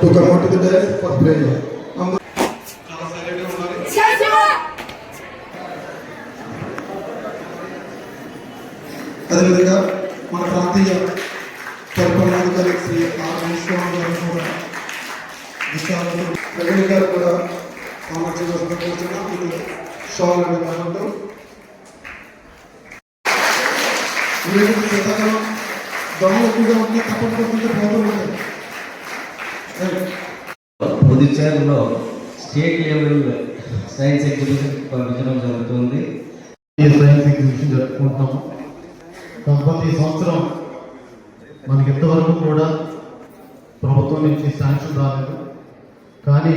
To come to the desk for prayer. అదేవిధంగా మన ప్రాంతీయ పరిపాలనాధికారి శ్రీ ఆర్ విశ్వనాథ్ గారు కూడా ప్రవీణ్ గారు కూడా సామర్థ్యంగా సమర్పించిన ఇది షాల్ అనే దానితో శీతాకాలం దొంగలు ఎక్కువగా ఉంటే తప్పకుండా పోతూ ఉంటాయి. పుదుచ్చేరిలో స్టేట్ లెవెల్ సైన్స్ ఎగ్జిబిషన్ పంపించడం జరుగుతుంది. ఈ సైన్స్ ఎగ్జిబిషన్ జరుపుకుంటున్నాము. కాకపోతే ఈ సంవత్సరం మనకి ఇంతవరకు కూడా ప్రభుత్వం నుంచి శాంక్షన్ రాలేదు. కానీ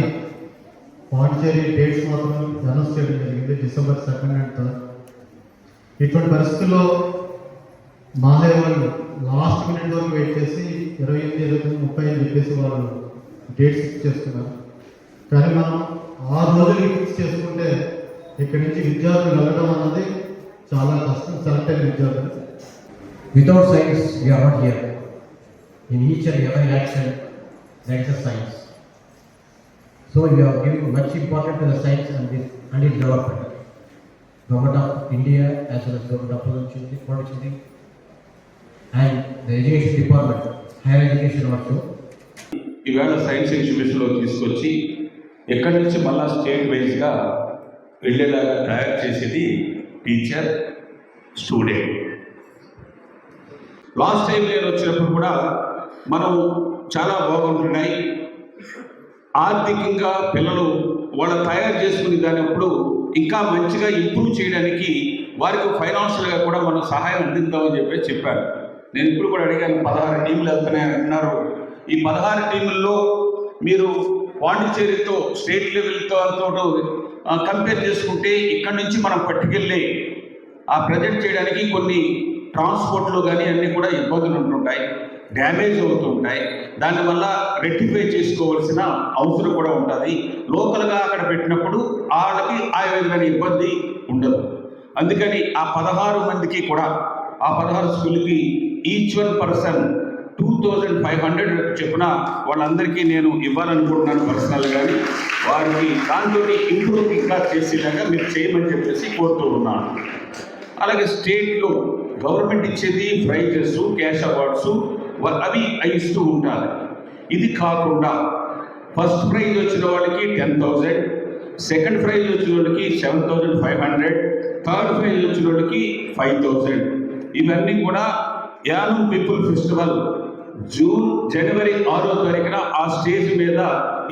పాండిచేరి డేట్స్ మాత్రం అనౌన్స్ చేయడం జరిగింది, December 2 and 3. ఇటువంటి పరిస్థితుల్లో మాలే వాళ్ళు లాస్ట్ మినిట్ వరకు వెయిట్ చేసి 28, 29, 30 అని చెప్పేసి వాళ్ళు డేట్స్ ఫిక్స్ చేస్తున్నారు. కానీ మనం 6 రోజులకి ఫిక్స్ చేసుకుంటే ఇక్కడి నుంచి విద్యార్థులు వెళ్ళడం అన్నది చాలా కష్టం. సెలెక్ట్ అయిన విద్యార్థులు Without science, we are not here. In each and every action, there is a science. So we are giving much importance to the science and its development. Government of India as well as Government of Pondicherry and the Education Department, higher education also. ఈవేళ science ఎగ్జిబిషన్లో తీసుకొచ్చి ఎక్కడి నుంచి మళ్ళా state వైజ్గా వెళ్ళేలాగా తయారు చేసేది teacher, student. Last time నేను వచ్చినప్పుడు కూడా మనం చాలా బాగుంటున్నాయి. ఆర్థికంగా పిల్లలు వాళ్ళు తయారు చేసుకునే దానిప్పుడు ఇంకా మంచిగా ఇంప్రూవ్ చేయడానికి వారికి ఫైనాన్షియల్గా కూడా మనం సహాయం అందిద్దామని చెప్పారు. నేను ఇప్పుడు కూడా అడిగాను, 16 టీంలు వెళ్తున్నాయని అంటున్నారు. ఈ 16 టీముల్లో మీరు పాండిచేరితో స్టేట్ లెవెల్తో కంపేర్ చేసుకుంటే ఇక్కడి నుంచి మనం పట్టుకెళ్ళి ఆ ప్రజెంట్ చేయడానికి కొన్ని ట్రాన్స్పోర్ట్లో కానీ అన్నీ కూడా ఇబ్బందులు ఉంటుంటాయి, డ్యామేజ్ అవుతూ ఉంటాయి. దానివల్ల రెక్టిఫై చేసుకోవాల్సిన అవసరం కూడా ఉంటుంది. లోకల్గా అక్కడ పెట్టినప్పుడు వాళ్ళకి ఆ విధమైన ఇబ్బంది ఉండదు. అందుకని ఆ 16 మందికి కూడా ఆ 16 స్కూల్కి ఈచ్ వన్ పర్సన్ 2500 చెప్పిన వాళ్ళందరికీ నేను ఇవ్వాలనుకుంటున్నాను పర్సనల్గా. వారికి దాంతో ఇంప్రూవ్ ఇంకా చేసేలాగా మీరు చేయమని చెప్పేసి కోరుతూ ఉన్నాను. అలాగే స్టేట్లో గవర్నమెంట్ ఇచ్చేది ప్రైజెస్, క్యాష్ అవార్డ్స్ అవి ఇస్తూ ఉంటారు. ఇది కాకుండా ఫస్ట్ ప్రైజ్ వచ్చిన వాళ్ళకి 10,000, సెకండ్ ప్రైజ్ వచ్చిన వాళ్ళకి 7,500, థర్డ్ ప్రైజ్ వచ్చిన వాళ్ళకి 5,000. ఇవన్నీ కూడా యానం పీపుల్ ఫెస్టివల్ జనవరి 6వ తారీఖున ఆ స్టేజ్ మీద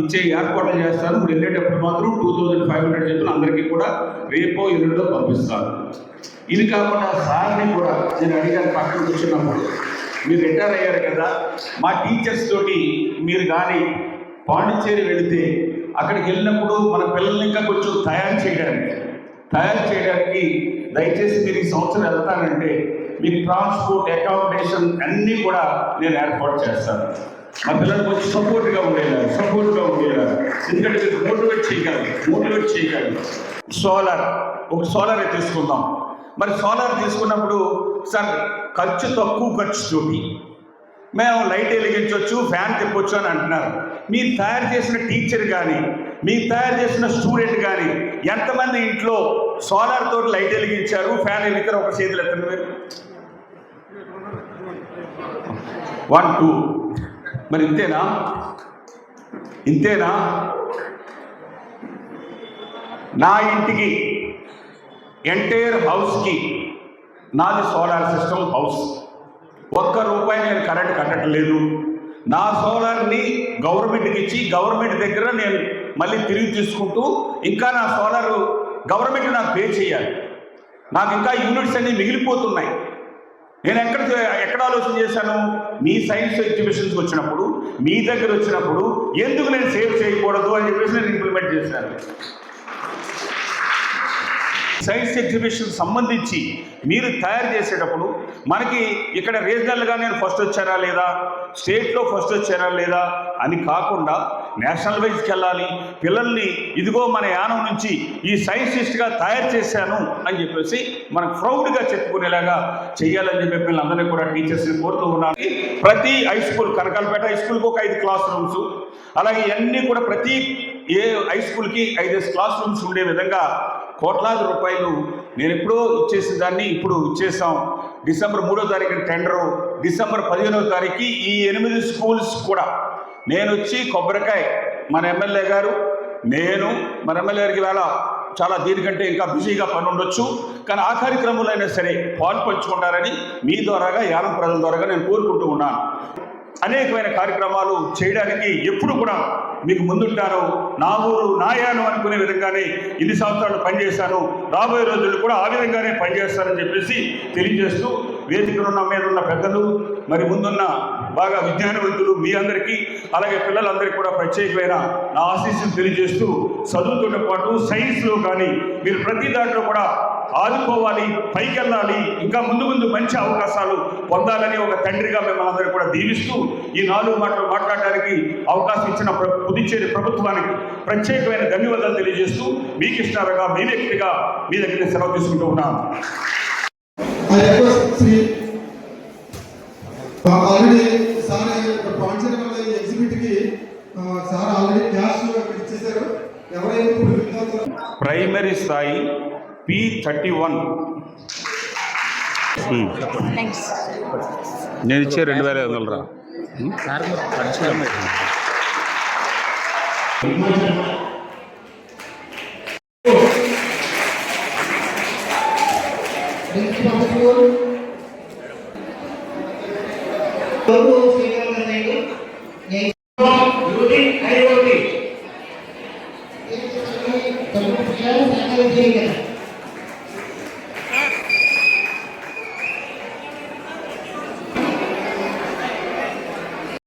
ఇచ్చే ఏర్పాట్లు చేస్తాను. మీరు వెళ్ళేటప్పుడు మాత్రం 2,500 చెప్పిన అందరికీ కూడా రేపో ఎల్లుండో పంపిస్తాను. ఇది కాకుండా సార్ని కూడా నేను అడిగాను, పక్కన కూర్చున్నప్పుడు మీరు రిటైర్ అయ్యారు కదా, మా టీచర్స్ తోటి మీరు కానీ పాండిచేరి వెళితే అక్కడికి వెళ్ళినప్పుడు మన పిల్లల్ని ఇంకా కొంచెం తయారు చేయడానికి దయచేసి మీరు ఈ సంవత్సరం వెళ్తానంటే మీకు ట్రాన్స్పోర్ట్, అకామిడేషన్ అన్నీ కూడా నేను ఏర్పాటు చేస్తాను. మా పిల్లలకు కొంచెం సపోర్ట్గా ఉండేలా ఎందుకంటే మీరు మోటివేట్ చేయగలరు. సోలార్ తీసుకుందాం. మరి సోలార్ తీసుకున్నప్పుడు సార్ తక్కువ ఖర్చుతోటి మేము లైట్ వెలిగించవచ్చు, ఫ్యాన్ తిప్పొచ్చు అని అంటున్నారు. మీరు తయారు చేసిన టీచర్ కానీ మీరు తయారు చేసిన స్టూడెంట్ కానీ ఎంతమంది ఇంట్లో సోలార్ తోటి లైట్ వెలిగించారు, ఫ్యాన్ వెలిగించారు? ఒక చేతులు ఎత్తండి మీరు. 1, 2. మరి ఇంతేనా? నా ఇంటికి ఎంటైర్ హౌస్కి నాది సోలార్ సిస్టమ్ హౌస్. ₹1 నేను కరెంట్ కట్టట్లేదు. నా సోలార్ని గవర్నమెంట్కి ఇచ్చి గవర్నమెంట్ దగ్గర నేను మళ్ళీ తిరిగి తీసుకుంటూ ఇంకా నా సోలార్ గవర్నమెంట్ నాకు పే చేయాలి. నాకు ఇంకా యూనిట్స్ అన్నీ మిగిలిపోతున్నాయి. నేను ఎక్కడ ఆలోచన చేశాను, మీ సైన్స్ ఎగ్జిబిషన్స్కి వచ్చినప్పుడు మీ దగ్గర వచ్చినప్పుడు ఎందుకు నేను సేవ్ చేయకూడదు అని చెప్పేసి నేను ఇంప్లిమెంట్ చేశాను. సైన్స్ ఎగ్జిబిషన్ సంబంధించి మీరు తయారు చేసేటప్పుడు మనకి ఇక్కడ రీజనల్గా నేను ఫస్ట్ వచ్చారా లేదా, స్టేట్లో ఫస్ట్ వచ్చారా లేదా అని కాకుండా నేషనల్ వైజ్కి వెళ్ళాలి, పిల్లల్ని ఇదిగో మన యానం నుంచి ఈ సైంటిస్ట్గా తయారు చేశాను అని చెప్పేసి మనకు ప్రౌడ్గా చెప్పుకునేలాగా చేయాలని చెప్పి పిల్లలందరినీ కూడా టీచర్స్ని కోరుతూ ఉన్నాను. ప్రతి హై స్కూల్, కనకాలపేట హై స్కూల్కి ఒక 5 క్లాస్ రూమ్స్, అలాగే ఇవన్నీ కూడా ప్రతి ఏ హై స్కూల్కి 5 క్లాస్ రూమ్స్ ఉండే విధంగా కోట్లాది రూపాయలు నేను ఎప్పుడో ఇచ్చేసిన దాన్ని ఇప్పుడు ఇచ్చేసాం. డిసెంబర్ 3వ తారీఖున టెండరు, డిసెంబర్ 15వ తారీఖు ఈ 8 స్కూల్స్ కూడా నేను వచ్చి కొబ్బరికాయ మన ఎమ్మెల్యే గారు, నేను మన ఎమ్మెల్యే గారికి వేళ చాలా దీనికంటే ఇంకా బిజీగా పని ఉండొచ్చు, కానీ ఆ కార్యక్రమంలో అయినా సరే పాలు పంచుకుంటారని మీ ద్వారాగా, యానం ప్రజల ద్వారాగా నేను కోరుకుంటూ ఉన్నాను. అనేకమైన కార్యక్రమాలు చేయడానికి ఎప్పుడు కూడా మీకు ముందుంటాను. నా ఊరు నా యానం అనుకునే విధంగానే ఇన్ని సంవత్సరాలు పనిచేశాను, రాబోయే రోజుల్లో కూడా ఆ విధంగానే పనిచేస్తానని చెప్పేసి తెలియజేస్తూ, వేదికలున్న మీద ఉన్న పెద్దలు, మరి ముందున్న బాగా విజ్ఞానవంతులు మీ అందరికీ, అలాగే పిల్లలందరికీ కూడా ప్రత్యేకమైన నా ఆశీస్సులు తెలియజేస్తూ, చదువుతో పాటు సైన్స్లో కానీ మీరు ప్రతి దాంట్లో కూడా ఆదుకోవాలి, పైకి వెళ్ళాలి, ఇంకా ముందు ముందు మంచి అవకాశాలు పొందాలని ఒక తండ్రిగా మిమ్మల్ని అందరూ కూడా దీవిస్తూ, ఈ 4 మాటలు మాట్లాడడానికి అవకాశం ఇచ్చిన పుదుచ్చేరి ప్రభుత్వానికి ప్రత్యేకమైన ధన్యవాదాలు తెలియజేస్తూ, మీకు ఇష్టాలుగా మీ వ్యక్తిగా మీ దగ్గర సెలవు తీసుకుంటూ ఉన్నాను. ఆల్రెడీ సార్ పాండిచేరి వల్ల ఈ ఎగ్జిబిట్కి సార్ ఆల్రెడీ క్యాష్ ఇచ్చేసారు. ఎవరైతే ఇప్పుడు విద్యార్థులు ప్రైమరీ స్థాయి P31 నేను ఇచ్చే 2500 రా.